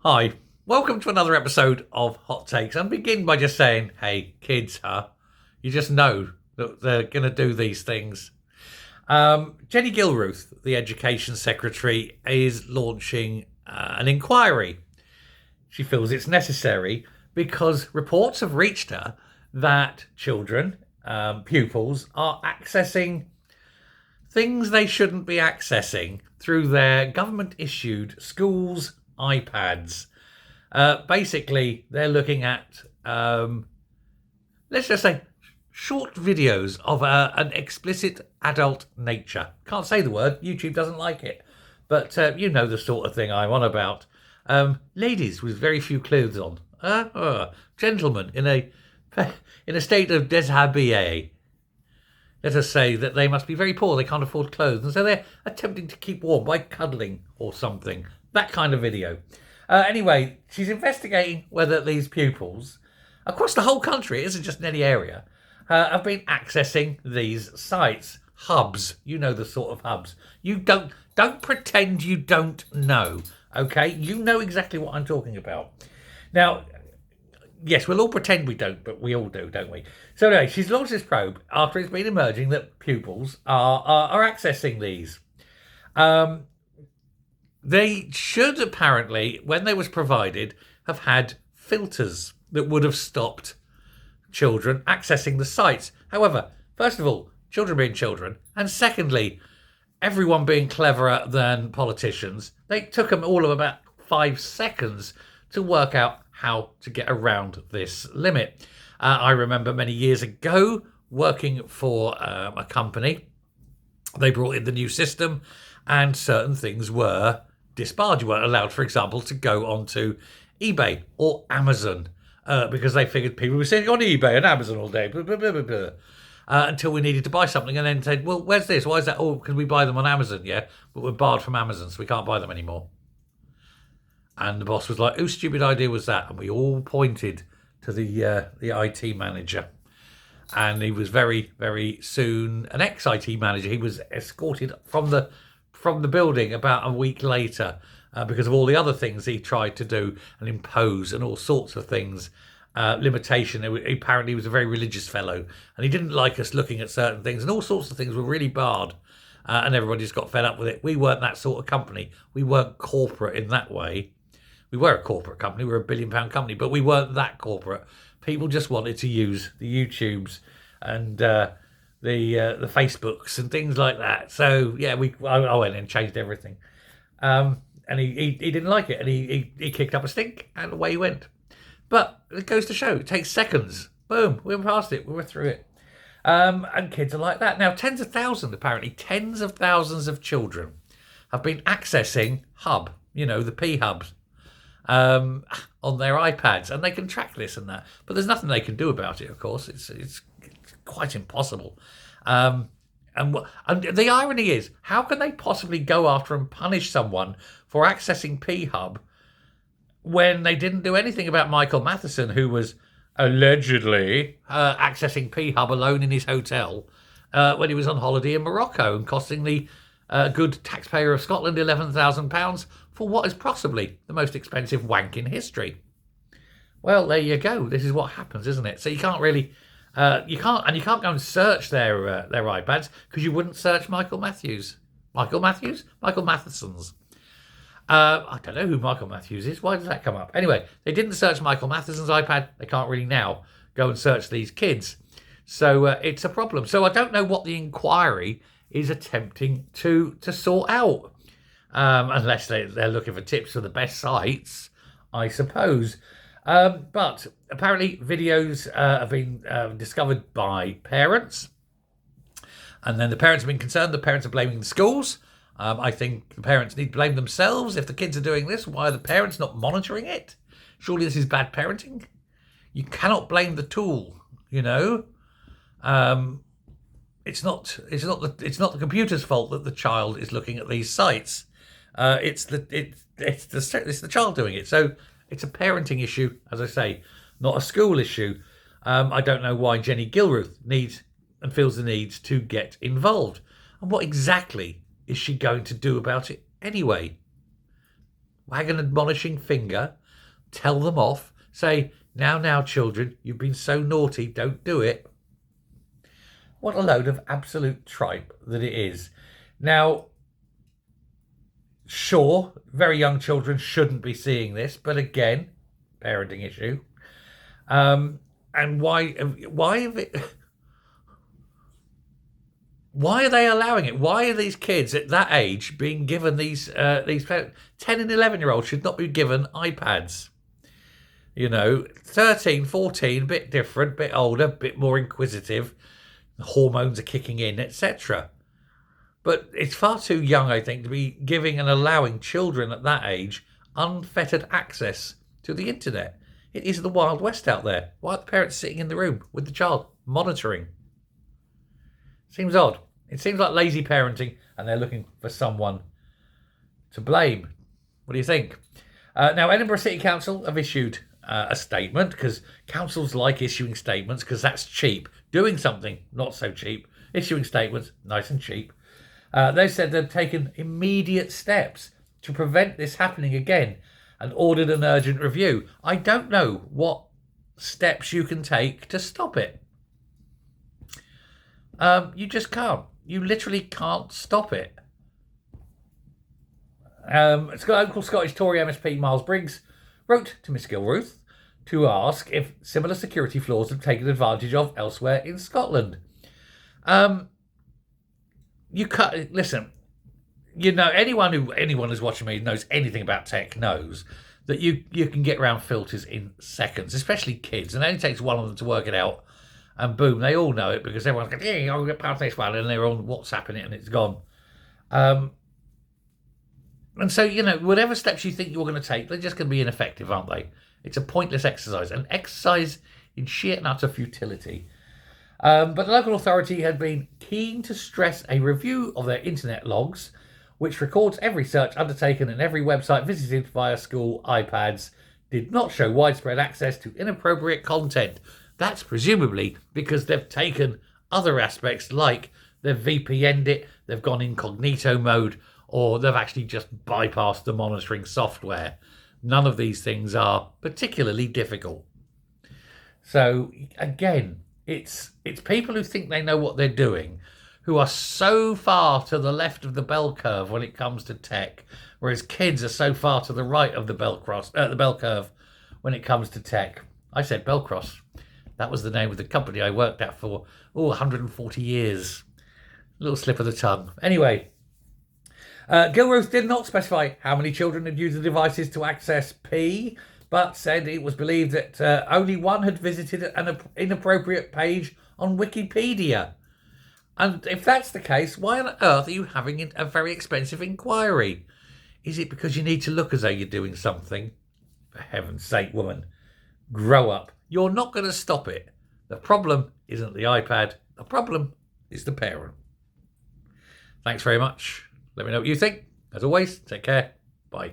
Hi, welcome to another episode of Hot Takes. I'm begin by just saying, hey, kids, you just know that they're going to do these things. Jenny Gilruth, the Education Secretary, is launching an inquiry. She feels it's necessary because reports have reached her that children, pupils, are accessing things they shouldn't be accessing through their government-issued schools' iPads. Basically, they're looking at, let's just say, short videos of an explicit adult nature. Can't say the word, YouTube doesn't like it. But you know the sort of thing I'm on about. Ladies with very few clothes on. Gentlemen in a state of déshabillé. Let us say that they must be very poor, they can't afford clothes, and so they're attempting to keep warm by cuddling or something. That kind of video. Anyway, she's investigating whether these pupils, across the whole country, it isn't just in any area, have been accessing these sites. Hubs. You know the sort of hubs. You don't pretend you don't know, okay? You know exactly what I'm talking about. Now, yes, we'll all pretend we don't, but we all do, don't we? So anyway, she's launched this probe after it's been emerging that pupils are accessing these. They should apparently, when they was provided, have had filters that would have stopped children accessing the sites. However, first of all, children being children, and secondly, everyone being cleverer than politicians, they took them all of about 5 seconds to work out how to get around this limit. I remember many years ago working for a company. They brought in the new system and certain things were disbarred. You weren't allowed, for example, to go onto eBay or Amazon because they figured people were sitting on eBay and Amazon all day. Blah, blah, blah, blah, blah. Until we needed to buy something and then said, well, where's this? Why is that? Oh, because we buy them on Amazon, yeah, but we're barred from Amazon, so we can't buy them anymore. And the boss was like, whose stupid idea was that? And we all pointed to the IT manager. And he was very, very soon an ex-IT manager. He was escorted from the building about a week later because of all the other things he tried to do and impose and all sorts of things. Limitation. Apparently he was a very religious fellow and he didn't like us looking at certain things and all sorts of things were really barred. And everybody just got fed up with it. We weren't that sort of company. We weren't corporate in that way. We were a corporate company. We were a £1 billion company, but we weren't that corporate. People just wanted to use the YouTubes and the Facebooks and things like that. So yeah, I went and changed everything. And he didn't like it, and he kicked up a stink, and away he went. But it goes to show, it takes seconds. Boom, we were past it. We were through it. And kids are like that now. Tens of thousands of children have been accessing Hub. You know, the P hubs. On their iPads, and they can track this and that, but there's nothing they can do about it. Of course, it's quite impossible. And the irony is, how can they possibly go after and punish someone for accessing P Hub when they didn't do anything about Michael Matheson, who was allegedly accessing P Hub alone in his hotel when he was on holiday in Morocco and costing the good taxpayer of Scotland £11,000 for what is possibly the most expensive wank in history. Well, there you go. This is what happens, isn't it? So you can't really, you can't go and search their iPads because you wouldn't search Michael Matthewson's. I don't know who Michael Matthews is. Why does that come up? Anyway, they didn't search Michael Matheson's iPad. They can't really now go and search these kids. So it's a problem. So I don't know what the inquiry is attempting to sort out. Unless they're looking for tips for the best sites, I suppose. But apparently videos have been discovered by parents. And then the parents have been concerned. The parents are blaming the schools. I think the parents need to blame themselves. If the kids are doing this, why are the parents not monitoring it? Surely this is bad parenting. You cannot blame the tool, you know. It's not the computer's fault that the child is looking at these sites. It's the child doing it. So it's a parenting issue, as I say, not a school issue. I don't know why Jenny Gilruth needs and feels the need to get involved. And what exactly is she going to do about it anyway? wag an admonishing finger, tell them off, say, now, children, you've been so naughty, don't do it. What a load of absolute tripe that it is. Now, sure, very young children shouldn't be seeing this, but again, parenting issue. And why are they allowing it? Why are these kids at that age being given these 10 and 11-year-olds should not be given iPads? 13, 14, a bit different, bit older, a bit more inquisitive. The hormones are kicking in, etc. But it's far too young, I think, to be giving and allowing children at that age unfettered access to the internet. It is the Wild West out there. Why are the parents sitting in the room with the child, monitoring? Seems odd. It seems like lazy parenting, and they're looking for someone to blame. What do you think? Now, Edinburgh City Council have issued a statement, because councils like issuing statements because that's cheap. Doing something, not so cheap. Issuing statements, nice and cheap. They said they've taken immediate steps to prevent this happening again and ordered an urgent review. I don't know what steps you can take to stop it. You just can't. You literally can't stop it. Local Scottish Tory MSP Miles Briggs wrote to Miss Gilruth to ask if similar security flaws have taken advantage of elsewhere in Scotland. You can't listen. Anyone who's watching me knows anything about tech knows that you can get around filters in seconds, especially kids, and it only takes one of them to work it out, and boom, they all know it because everyone's going, yeah, I'll get past this one, and they're on WhatsApping it, and it's gone. And so, whatever steps you think you're going to take, they're just going to be ineffective, aren't they? It's a pointless exercise, an exercise in sheer and utter futility. But the local authority had been keen to stress a review of their internet logs, which records every search undertaken and every website visited via school iPads, did not show widespread access to inappropriate content. That's presumably because they've taken other aspects, like they've VPN'd it, they've gone incognito mode, or they've actually just bypassed the monitoring software. None of these things are particularly difficult. So again, it's people who think they know what they're doing, who are so far to the left of the bell curve when it comes to tech, whereas kids are so far to the right of the bell curve when it comes to tech. I said Bellcross. That was the name of the company I worked at for 140 years. A little slip of the tongue. Anyway, Gilruth did not specify how many children had used the devices to access P, but said it was believed that only one had visited an inappropriate page on Wikipedia. And if that's the case, why on earth are you having a very expensive inquiry? Is it because you need to look as though you're doing something? For heaven's sake, woman, grow up. You're not going to stop it. The problem isn't the iPad. The problem is the parent. Thanks very much. Let me know what you think. As always, take care. Bye.